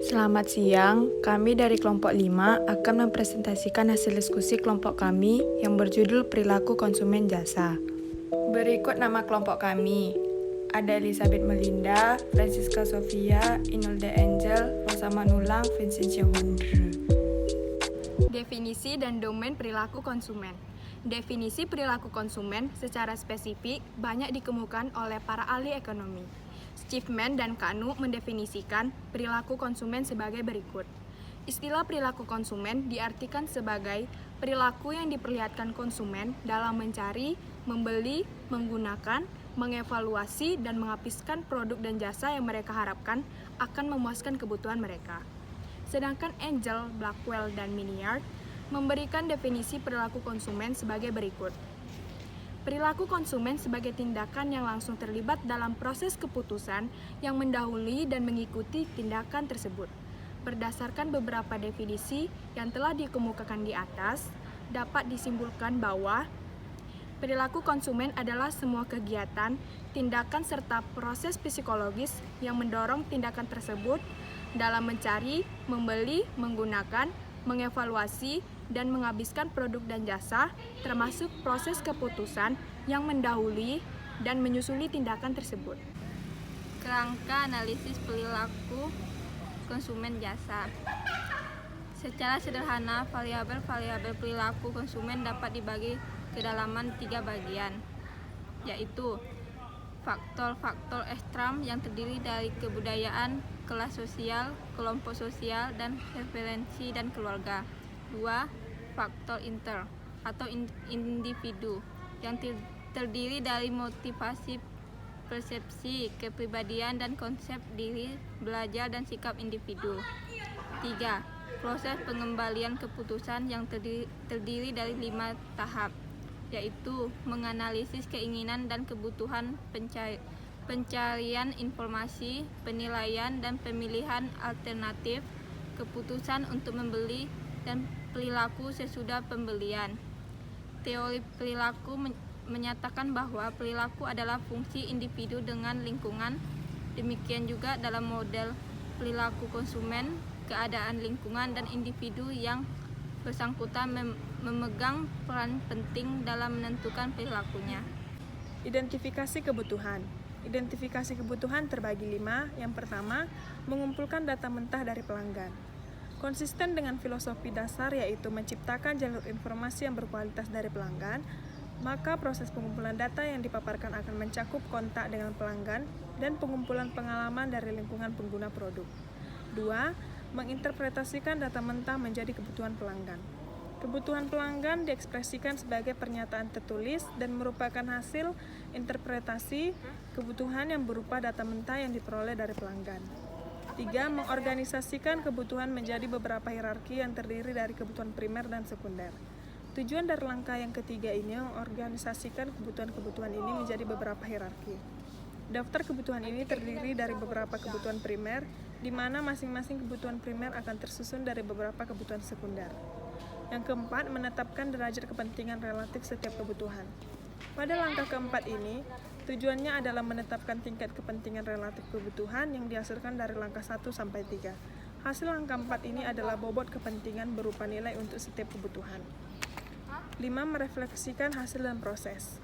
Selamat siang, kami dari kelompok 5 akan mempresentasikan hasil diskusi kelompok kami yang berjudul Perilaku Konsumen Jasa. Berikut nama kelompok kami. Ada Elizabeth Melinda, Francisca Sofia, Inolda Angel, Rosa Manulang, Vincentia Hundre. Definisi dan domain perilaku konsumen. Definisi perilaku konsumen secara spesifik banyak dikemukakan oleh para ahli ekonomi. Schiffman dan Kanu mendefinisikan perilaku konsumen sebagai berikut. Istilah perilaku konsumen diartikan sebagai perilaku yang diperlihatkan konsumen dalam mencari, membeli, menggunakan, mengevaluasi, dan menghabiskan produk dan jasa yang mereka harapkan akan memuaskan kebutuhan mereka. Sedangkan Angel, Blackwell, dan Miniard memberikan definisi perilaku konsumen sebagai berikut. Perilaku konsumen sebagai tindakan yang langsung terlibat dalam proses keputusan yang mendahului dan mengikuti tindakan tersebut. Berdasarkan beberapa definisi yang telah dikemukakan di atas, dapat disimpulkan bahwa perilaku konsumen adalah semua kegiatan, tindakan, serta proses psikologis yang mendorong tindakan tersebut dalam mencari, membeli, menggunakan, mengevaluasi, dan menghabiskan produk dan jasa, termasuk proses keputusan yang mendahului dan menyusuli tindakan tersebut. Kerangka analisis perilaku konsumen jasa. Secara sederhana, variabel-variabel perilaku konsumen dapat dibagi ke dalam 3 bagian, yaitu faktor-faktor eksternal yang terdiri dari kebudayaan, kelas sosial, kelompok sosial, dan referensi dan keluarga. 2. Faktor inter atau individu yang terdiri dari motivasi, persepsi, kepribadian, dan konsep diri, belajar, dan sikap individu. 3. Proses pengembalian keputusan yang terdiri dari 5 tahap, yaitu menganalisis keinginan dan kebutuhan, pencarian informasi, penilaian dan pemilihan alternatif, keputusan untuk membeli, dan perilaku sesudah pembelian. Teori perilaku menyatakan bahwa perilaku adalah fungsi individu dengan lingkungan. Demikian juga dalam model perilaku konsumen, keadaan lingkungan dan individu yang bersangkutan memegang peran penting dalam menentukan perilakunya. Identifikasi kebutuhan. Identifikasi kebutuhan terbagi 5. Yang pertama, mengumpulkan data mentah dari pelanggan. Konsisten dengan filosofi dasar yaitu menciptakan jalur informasi yang berkualitas dari pelanggan, maka proses pengumpulan data yang dipaparkan akan mencakup kontak dengan pelanggan dan pengumpulan pengalaman dari lingkungan pengguna produk. 2. Menginterpretasikan data mentah menjadi kebutuhan pelanggan. Kebutuhan pelanggan diekspresikan sebagai pernyataan tertulis dan merupakan hasil interpretasi kebutuhan yang berupa data mentah yang diperoleh dari pelanggan. 3. Mengorganisasikan kebutuhan menjadi beberapa hierarki yang terdiri dari kebutuhan primer dan sekunder. Tujuan dari langkah yang ketiga ini mengorganisasikan kebutuhan-kebutuhan ini menjadi beberapa hierarki. Daftar kebutuhan ini terdiri dari beberapa kebutuhan primer, di mana masing-masing kebutuhan primer akan tersusun dari beberapa kebutuhan sekunder. Yang keempat, menetapkan derajat kepentingan relatif setiap kebutuhan. Pada langkah keempat ini, tujuannya adalah menetapkan tingkat kepentingan relatif kebutuhan yang dihasilkan dari langkah 1 sampai 3. Hasil langkah 4 ini adalah bobot kepentingan berupa nilai untuk setiap kebutuhan. 5. Merefleksikan hasil dan proses.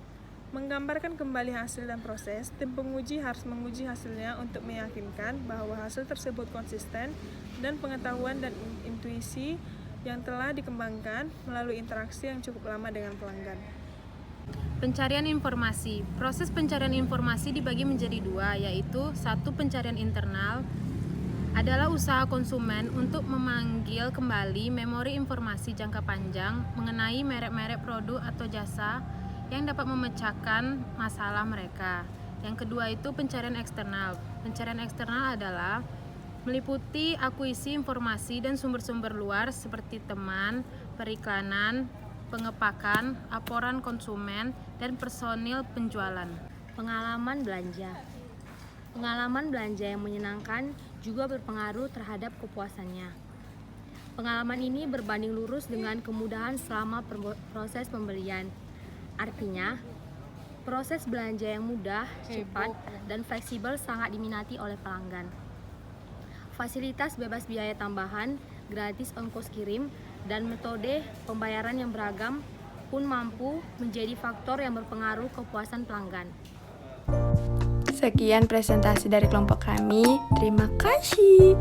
Menggambarkan kembali hasil dan proses, tim penguji harus menguji hasilnya untuk meyakinkan bahwa hasil tersebut konsisten dan pengetahuan dan intuisi yang telah dikembangkan melalui interaksi yang cukup lama dengan pelanggan. Pencarian informasi. Proses pencarian informasi dibagi menjadi 2, yaitu 1. Pencarian internal adalah usaha konsumen untuk memanggil kembali memori informasi jangka panjang mengenai merek-merek produk atau jasa yang dapat memecahkan masalah mereka. Yang kedua itu pencarian eksternal. Pencarian eksternal adalah meliputi akuisisi informasi dan sumber-sumber luar seperti teman, periklanan, pengepakan, laporan konsumen, dan personil penjualan. Pengalaman belanja. Pengalaman belanja yang menyenangkan juga berpengaruh terhadap kepuasannya. Pengalaman ini berbanding lurus dengan kemudahan selama proses pembelian. Artinya, proses belanja yang mudah, cepat, dan fleksibel sangat diminati oleh pelanggan. Fasilitas bebas biaya tambahan, gratis ongkos kirim, dan metode pembayaran yang beragam pun mampu menjadi faktor yang berpengaruh kepuasan pelanggan. Sekian presentasi dari kelompok kami. Terima kasih.